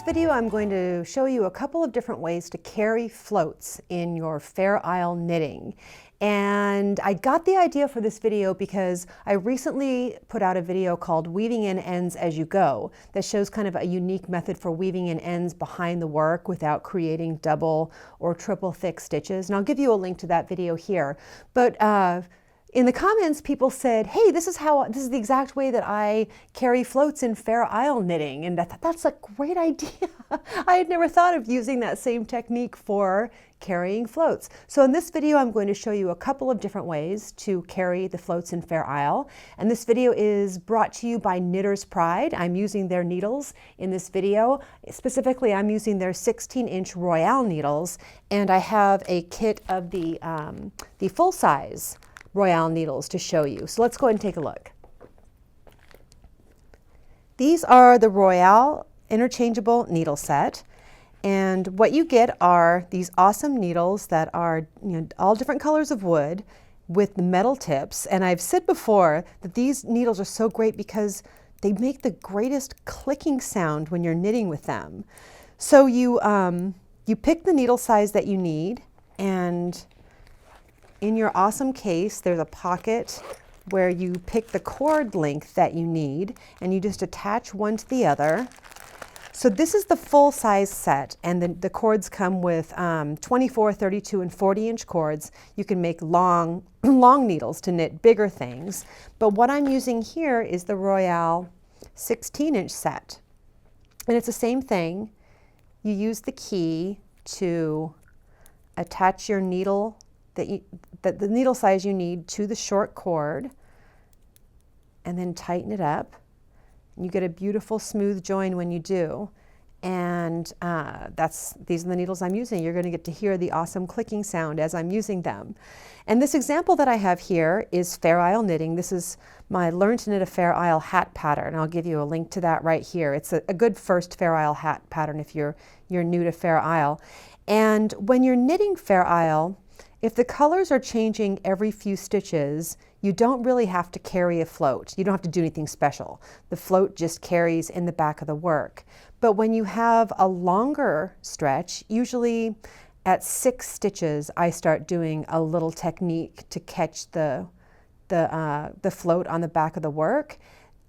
video, I'm going to show you a couple of different ways to carry floats in your Fair Isle knitting. And I got the idea for this video because I recently put out a video called Weaving in Ends as You Go that shows kind of a unique method for weaving in ends behind the work without creating double or triple thick stitches. And I'll give you a link to that video here. But in the comments, people said, hey, this is the exact way that I carry floats in Fair Isle knitting. And I thought that's a great idea. I had never thought of using that same technique for carrying floats. So in this video, I'm going to show you a couple of different ways to carry the floats in Fair Isle. And this video is brought to you by Knitter's Pride. I'm using their needles in this video. Specifically, I'm using their 16-inch Royale needles. And I have a kit of the full-size Royale needles to show you. So let's go ahead and take a look. These are the Royale interchangeable needle set. And what you get are these awesome needles that are all different colors of wood with metal tips. And I've said before that these needles are so great because they make the greatest clicking sound when you're knitting with them. So you pick the needle size that you need, and in your awesome case, there's a pocket where you pick the cord length that you need, and you just attach one to the other. So this is the full size set, and the cords come with 24, 32, and 40-inch cords. You can make long needles to knit bigger things. But what I'm using here is the Royale 16-inch set. And it's the same thing. You use the key to attach your needle, the needle size you need, to the short cord, and then tighten it up. You get a beautiful smooth join when you do. And these are the needles I'm using. You're going to get to hear the awesome clicking sound as I'm using them. And this example that I have here is Fair Isle knitting. This is my Learn to Knit a Fair Isle hat pattern. I'll give you a link to that right here. It's a good first Fair Isle hat pattern if you're new to Fair Isle. And when you're knitting Fair Isle, if the colors are changing every few stitches, you don't really have to carry a float. You don't have to do anything special. The float just carries in the back of the work. But when you have a longer stretch, usually at 6 stitches, I start doing a little technique to catch the float on the back of the work.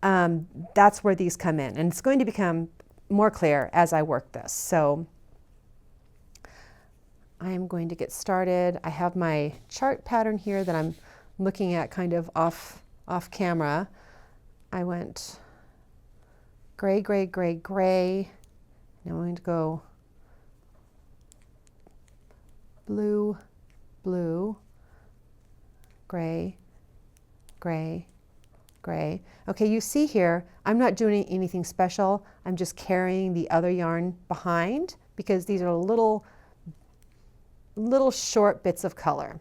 That's where these come in. And it's going to become more clear as I work this. So I am going to get started. I have my chart pattern here that I'm looking at kind of off camera. I went gray, gray, gray, gray. Now I'm going to go blue, blue, gray, gray, gray. Okay, you see here, I'm not doing anything special. I'm just carrying the other yarn behind because these are little short bits of color.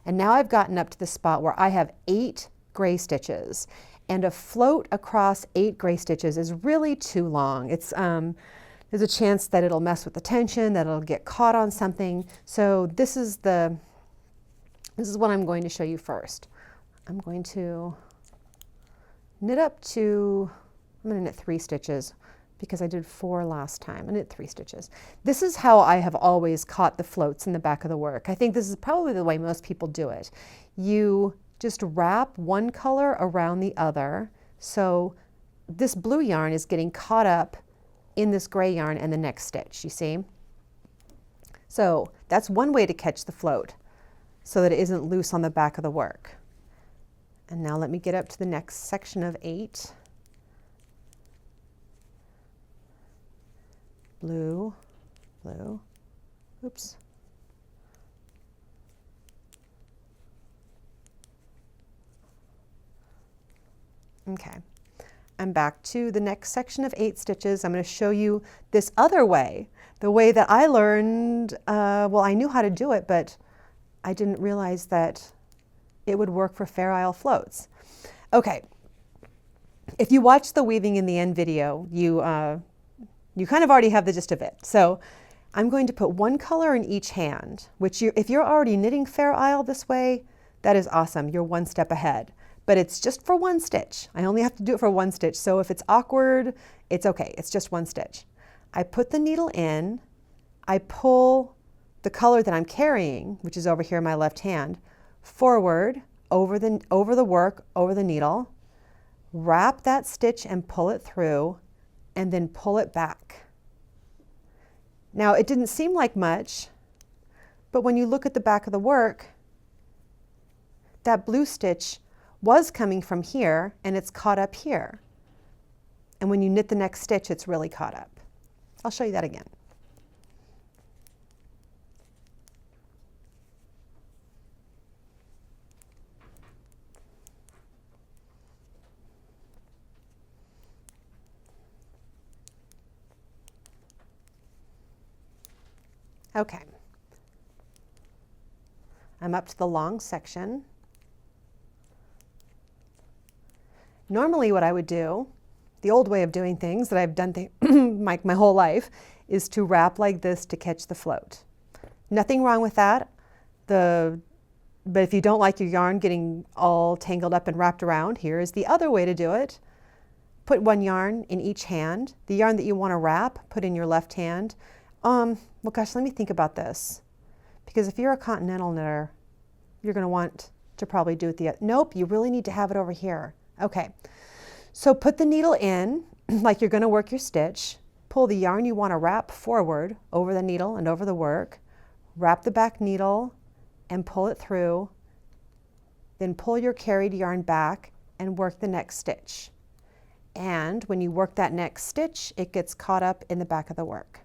And now I've gotten up to the spot where I have 8 gray stitches, and a float across 8 gray stitches is really too long. It's there's a chance that it'll mess with the tension, that it'll get caught on something. So this is what I'm going to show you first. I'm going to knit up to, I'm going to knit 3 stitches because I did 4 last time. I knit 3 stitches. This is how I have always caught the floats in the back of the work. I think this is probably the way most people do it. You just wrap one color around the other. So this blue yarn is getting caught up in this gray yarn and the next stitch, you see? So that's one way to catch the float so that it isn't loose on the back of the work. And now let me get up to the next section of 8. Blue, blue, oops. Okay, I'm back to the next section of 8 stitches. I'm going to show you this other way, the way that I learned, well, I knew how to do it, but I didn't realize that it would work for Fair Isle floats. Okay, if you watch the Weaving in the End video, you kind of already have the gist of it. So I'm going to put one color in each hand, which if you're already knitting Fair Isle this way, that is awesome. You're one step ahead. But it's just for 1 stitch. I only have to do it for 1 stitch. So if it's awkward, it's okay. It's just 1 stitch. I put the needle in, I pull the color that I'm carrying, which is over here in my left hand, forward over the work, over the needle, wrap that stitch and pull it through, and then pull it back. Now, it didn't seem like much, but when you look at the back of the work, that blue stitch was coming from here and it's caught up here. And when you knit the next stitch, it's really caught up. I'll show you that again. Okay. I'm up to the long section. Normally what I would do, the old way of doing things that I've done my whole life, is to wrap like this to catch the float. Nothing wrong with that. But if you don't like your yarn getting all tangled up and wrapped around, here is the other way to do it. Put one yarn in each hand. The yarn that you want to wrap, put in your left hand. Well, gosh, let me think about this. Because if you're a continental knitter, you're going to want to probably do it nope, you really need to have it over here. Okay, so put the needle in like you're going to work your stitch. Pull the yarn you want to wrap forward over the needle and over the work. Wrap the back needle and pull it through. Then pull your carried yarn back and work the next stitch. And when you work that next stitch, it gets caught up in the back of the work.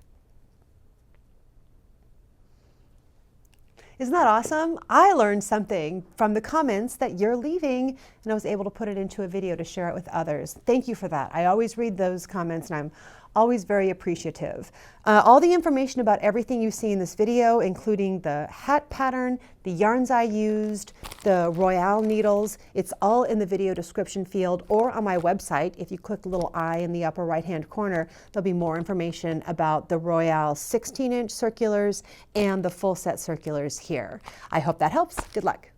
Isn't that awesome? I learned something from the comments that you're leaving, and I was able to put it into a video to share it with others. Thank you for that. I always read those comments, and I'm always very appreciative. All the information about everything you see in this video, including the hat pattern, the yarns I used, the Royale needles, it's all in the video description field or on my website. If you click the little eye in the upper right-hand corner, there'll be more information about the Royale 16-inch circulars and the full set circulars here. I hope that helps. Good luck.